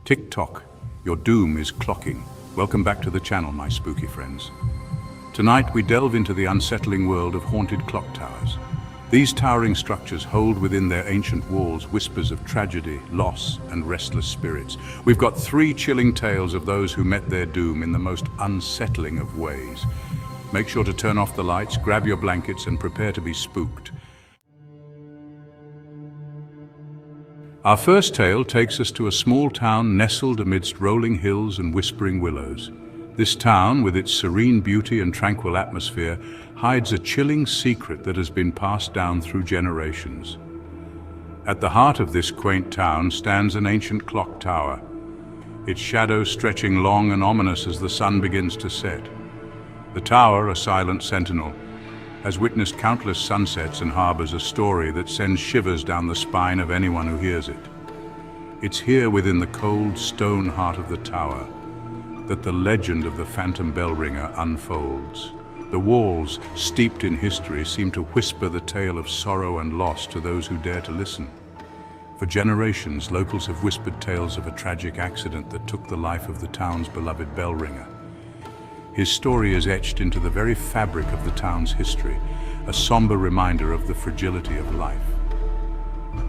Tick-tock, your doom is clocking. Welcome back to the channel, my spooky friends. Tonight we delve into the unsettling world of haunted clock towers. These towering structures hold within their ancient walls whispers of tragedy, loss, and restless spirits. We've got three chilling tales of those who met their doom in the most unsettling of ways. Make sure to turn off the lights, grab your blankets, and prepare to be spooked. Our first tale takes us to a small town nestled amidst rolling hills and whispering willows. This town, with its serene beauty and tranquil atmosphere, hides a chilling secret that has been passed down through generations. At the heart of this quaint town stands an ancient clock tower, its shadow stretching long and ominous as the sun begins to set. The tower, a silent sentinel, has witnessed countless sunsets and harbors a story that sends shivers down the spine of anyone who hears it. It's here within the cold stone heart of the tower that the legend of the phantom bell ringer unfolds. The walls, steeped in history, seem to whisper the tale of sorrow and loss to those who dare to listen. For generations, locals have whispered tales of a tragic accident that took the life of the town's beloved bell ringer. His story is etched into the very fabric of the town's history, a somber reminder of the fragility of life.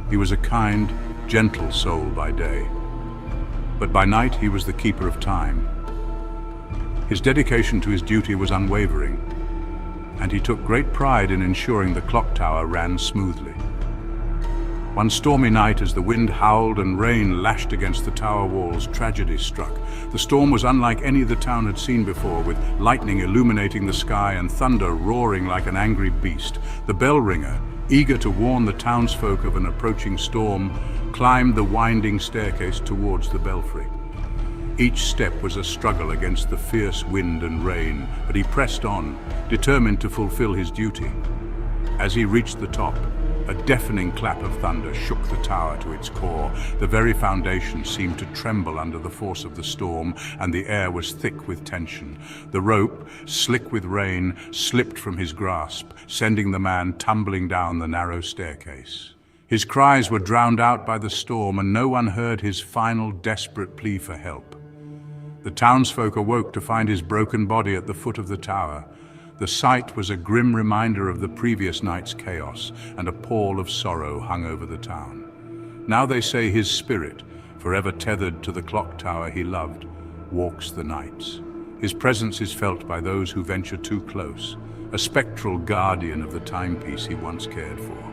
He was a kind, gentle soul by day, but by night he was the keeper of time. His dedication to his duty was unwavering, and he took great pride in ensuring the clock tower ran smoothly. One stormy night, as the wind howled and rain lashed against the tower walls, tragedy struck. The storm was unlike any the town had seen before, with lightning illuminating the sky and thunder roaring like an angry beast. The bell ringer, eager to warn the townsfolk of an approaching storm, climbed the winding staircase towards the belfry. Each step was a struggle against the fierce wind and rain, but he pressed on, determined to fulfill his duty. As he reached the top, a deafening clap of thunder shook the tower to its core. The very foundation seemed to tremble under the force of the storm, and the air was thick with tension. The rope, slick with rain, slipped from his grasp, sending the man tumbling down the narrow staircase. His cries were drowned out by the storm, and no one heard his final desperate plea for help. The townsfolk awoke to find his broken body at the foot of the tower. The sight was a grim reminder of the previous night's chaos, and a pall of sorrow hung over the town. Now they say his spirit, forever tethered to the clock tower he loved, walks the nights. His presence is felt by those who venture too close, a spectral guardian of the timepiece he once cared for.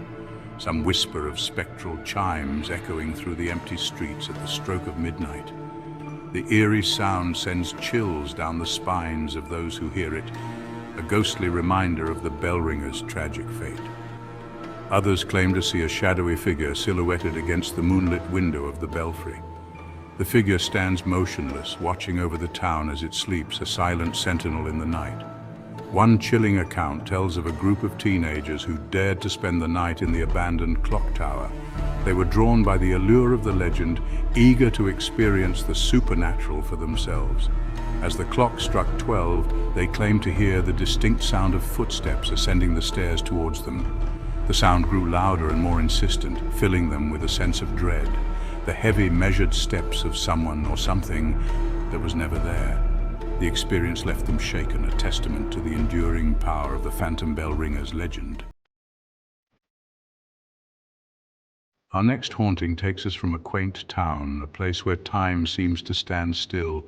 Some whisper of spectral chimes echoing through the empty streets at the stroke of midnight. The eerie sound sends chills down the spines of those who hear it, a ghostly reminder of the bell ringer's tragic fate. Others claim to see a shadowy figure silhouetted against the moonlit window of the belfry. The figure stands motionless, watching over the town as it sleeps, a silent sentinel in the night. One chilling account tells of a group of teenagers who dared to spend the night in the abandoned clock tower. They were drawn by the allure of the legend, eager to experience the supernatural for themselves. As the clock struck 12, they claimed to hear the distinct sound of footsteps ascending the stairs towards them. The sound grew louder and more insistent, filling them with a sense of dread, the heavy, measured steps of someone or something that was never there. The experience left them shaken, a testament to the enduring power of the phantom bell ringer's legend. Our next haunting takes us from a quaint town, a place where time seems to stand still,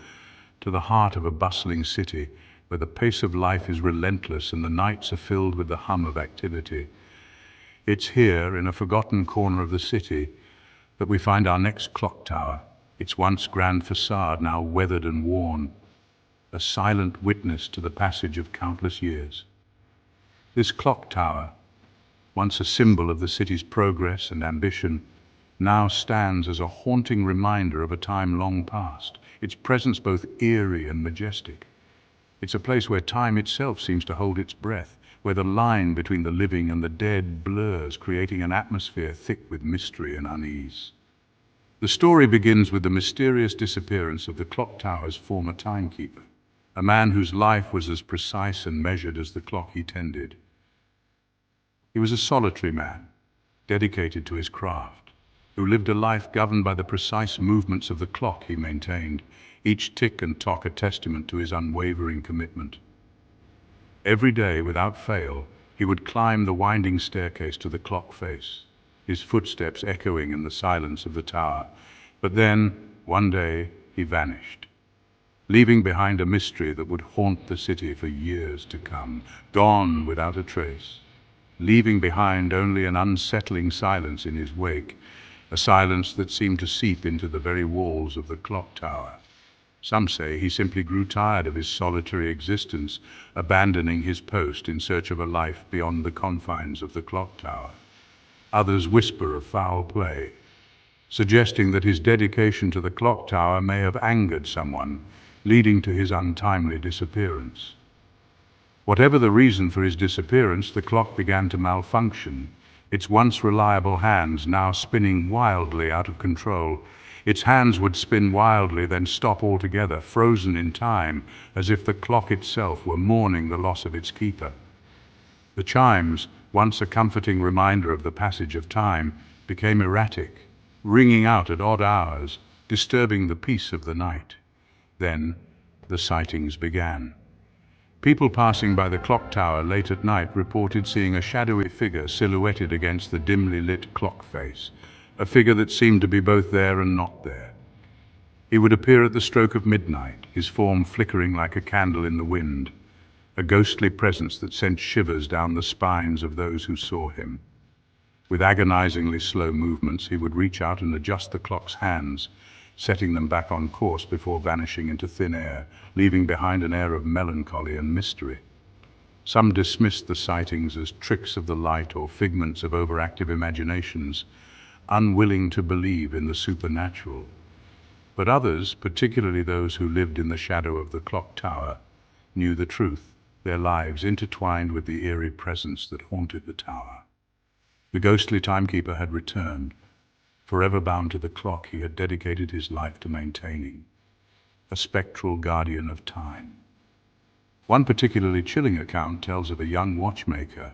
to the heart of a bustling city, where the pace of life is relentless and the nights are filled with the hum of activity. It's here, in a forgotten corner of the city, that we find our next clock tower, its once grand facade now weathered and worn, a silent witness to the passage of countless years. This clock tower, once a symbol of the city's progress and ambition, now stands as a haunting reminder of a time long past, its presence both eerie and majestic. It's a place where time itself seems to hold its breath, where the line between the living and the dead blurs, creating an atmosphere thick with mystery and unease. The story begins with the mysterious disappearance of the clock tower's former timekeeper, a man whose life was as precise and measured as the clock he tended. He was a solitary man, dedicated to his craft. who lived a life governed by the precise movements of the clock he maintained, each tick and tock a testament to his unwavering commitment. Every day, without fail, he would climb the winding staircase to the clock face, his footsteps echoing in the silence of the tower. But then, one day, he vanished, leaving behind a mystery that would haunt the city for years to come, gone without a trace, leaving behind only an unsettling silence in his wake, a silence that seemed to seep into the very walls of the clock tower. Some say he simply grew tired of his solitary existence, abandoning his post in search of a life beyond the confines of the clock tower. Others whisper of foul play, suggesting that his dedication to the clock tower may have angered someone, leading to his untimely disappearance. Whatever the reason for his disappearance, the clock began to malfunction, its once reliable hands now spinning wildly out of control. Its hands would spin wildly, then stop altogether, frozen in time, as if the clock itself were mourning the loss of its keeper. The chimes, once a comforting reminder of the passage of time, became erratic, ringing out at odd hours, disturbing the peace of the night. Then the sightings began. People passing by the clock tower late at night reported seeing a shadowy figure silhouetted against the dimly lit clock face, a figure that seemed to be both there and not there. He would appear at the stroke of midnight, his form flickering like a candle in the wind, a ghostly presence that sent shivers down the spines of those who saw him. With agonizingly slow movements, he would reach out and adjust the clock's hands, setting them back on course before vanishing into thin air, leaving behind an air of melancholy and mystery. Some dismissed the sightings as tricks of the light or figments of overactive imaginations, unwilling to believe in the supernatural. But others, particularly those who lived in the shadow of the clock tower, knew the truth, their lives intertwined with the eerie presence that haunted the tower. The ghostly timekeeper had returned, forever bound to the clock he had dedicated his life to maintaining, a spectral guardian of time. One particularly chilling account tells of a young watchmaker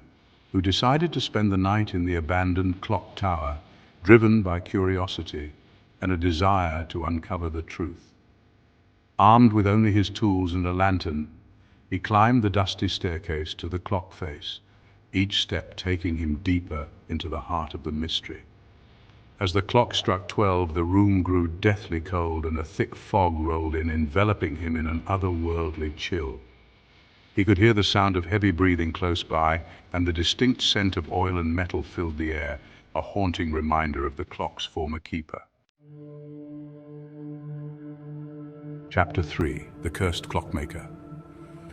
who decided to spend the night in the abandoned clock tower, driven by curiosity and a desire to uncover the truth. Armed with only his tools and a lantern, he climbed the dusty staircase to the clock face, each step taking him deeper into the heart of the mystery. As the clock struck 12, the room grew deathly cold and a thick fog rolled in, enveloping him in an otherworldly chill. He could hear the sound of heavy breathing close by, and the distinct scent of oil and metal filled the air, a haunting reminder of the clock's former keeper. Chapter 3. The Cursed Clockmaker.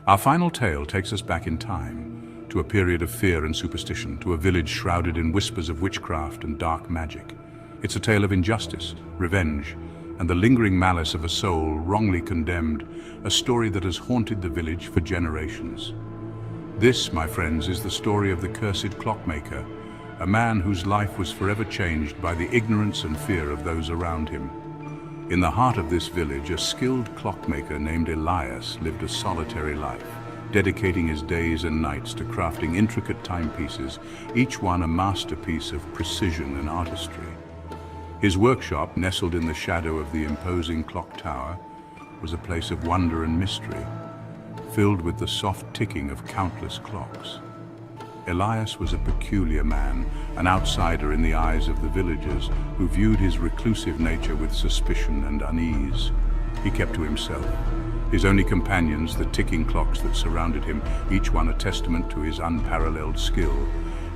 Our final tale takes us back in time, to a period of fear and superstition, to a village shrouded in whispers of witchcraft and dark magic. It's a tale of injustice, revenge, and the lingering malice of a soul wrongly condemned, a story that has haunted the village for generations. This, my friends, is the story of the cursed clockmaker, a man whose life was forever changed by the ignorance and fear of those around him. In the heart of this village, a skilled clockmaker named Elias lived a solitary life, dedicating his days and nights to crafting intricate timepieces, each one a masterpiece of precision and artistry. His workshop, nestled in the shadow of the imposing clock tower, was a place of wonder and mystery, filled with the soft ticking of countless clocks. Elias was a peculiar man, an outsider in the eyes of the villagers, who viewed his reclusive nature with suspicion and unease. He kept to himself, his only companions the ticking clocks that surrounded him, each one a testament to his unparalleled skill.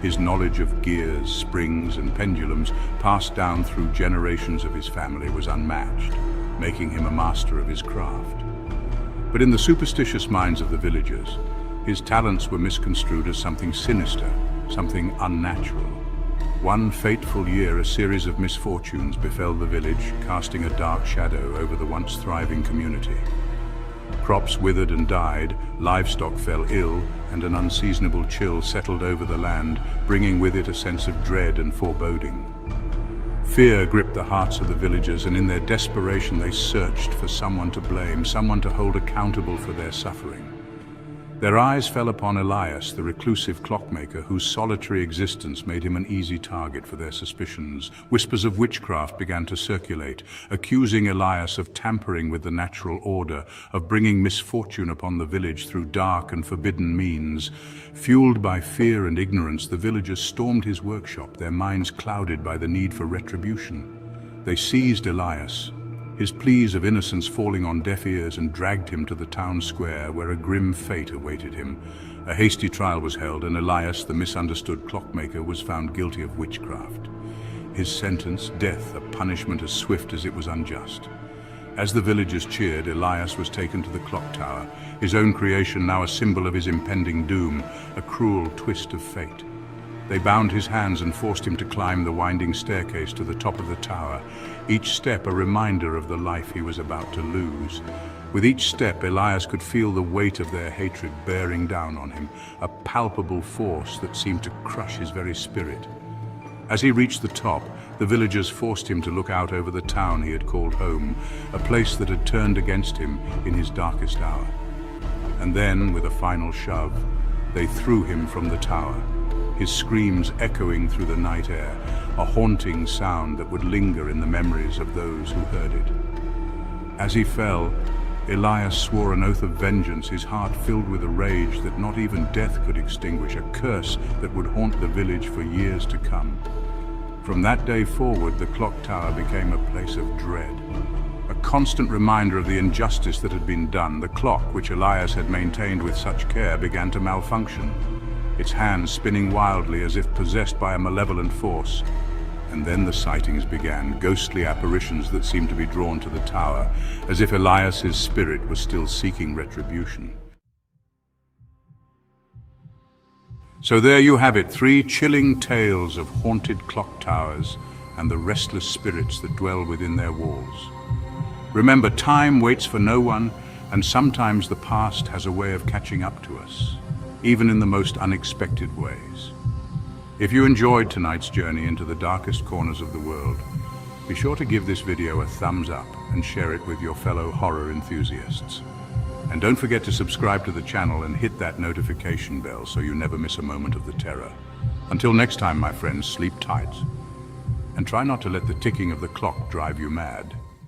His knowledge of gears, springs, and pendulums, passed down through generations of his family, was unmatched, making him a master of his craft. But in the superstitious minds of the villagers, his talents were misconstrued as something sinister, something unnatural. One fateful year, a series of misfortunes befell the village, casting a dark shadow over the once thriving community. Crops withered and died, livestock fell ill, and an unseasonable chill settled over the land, bringing with it a sense of dread and foreboding. Fear gripped the hearts of the villagers, and in their desperation they searched for someone to blame, someone to hold accountable for their suffering. Their eyes fell upon Elias, the reclusive clockmaker, whose solitary existence made him an easy target for their suspicions. Whispers of witchcraft began to circulate, accusing Elias of tampering with the natural order, of bringing misfortune upon the village through dark and forbidden means. Fueled by fear and ignorance, the villagers stormed his workshop, their minds clouded by the need for retribution. They seized Elias, his pleas of innocence falling on deaf ears, and dragged him to the town square where a grim fate awaited him. A hasty trial was held, and Elias, the misunderstood clockmaker, was found guilty of witchcraft. His sentence, death, a punishment as swift as it was unjust. As the villagers cheered, Elias was taken to the clock tower, his own creation now a symbol of his impending doom, a cruel twist of fate. They bound his hands and forced him to climb the winding staircase to the top of the tower, each step a reminder of the life he was about to lose. With each step, Elias could feel the weight of their hatred bearing down on him, a palpable force that seemed to crush his very spirit. As he reached the top, the villagers forced him to look out over the town he had called home, a place that had turned against him in his darkest hour. And then, with a final shove, they threw him from the tower, his screams echoing through the night air, a haunting sound that would linger in the memories of those who heard it. As he fell, Elias swore an oath of vengeance, his heart filled with a rage that not even death could extinguish, a curse that would haunt the village for years to come. From that day forward, the clock tower became a place of dread, a constant reminder of the injustice that had been done. The clock, which Elias had maintained with such care, began to malfunction, its hands spinning wildly as if possessed by a malevolent force. And then the sightings began, ghostly apparitions that seemed to be drawn to the tower, as if Elias's spirit was still seeking retribution. So there you have it, 3 chilling tales of haunted clock towers and the restless spirits that dwell within their walls. Remember, time waits for no one, and sometimes the past has a way of catching up to us, even in the most unexpected ways. If you enjoyed tonight's journey into the darkest corners of the world, be sure to give this video a thumbs up and share it with your fellow horror enthusiasts. And don't forget to subscribe to the channel and hit that notification bell so you never miss a moment of the terror. Until next time, my friends, sleep tight. And try not to let the ticking of the clock drive you mad.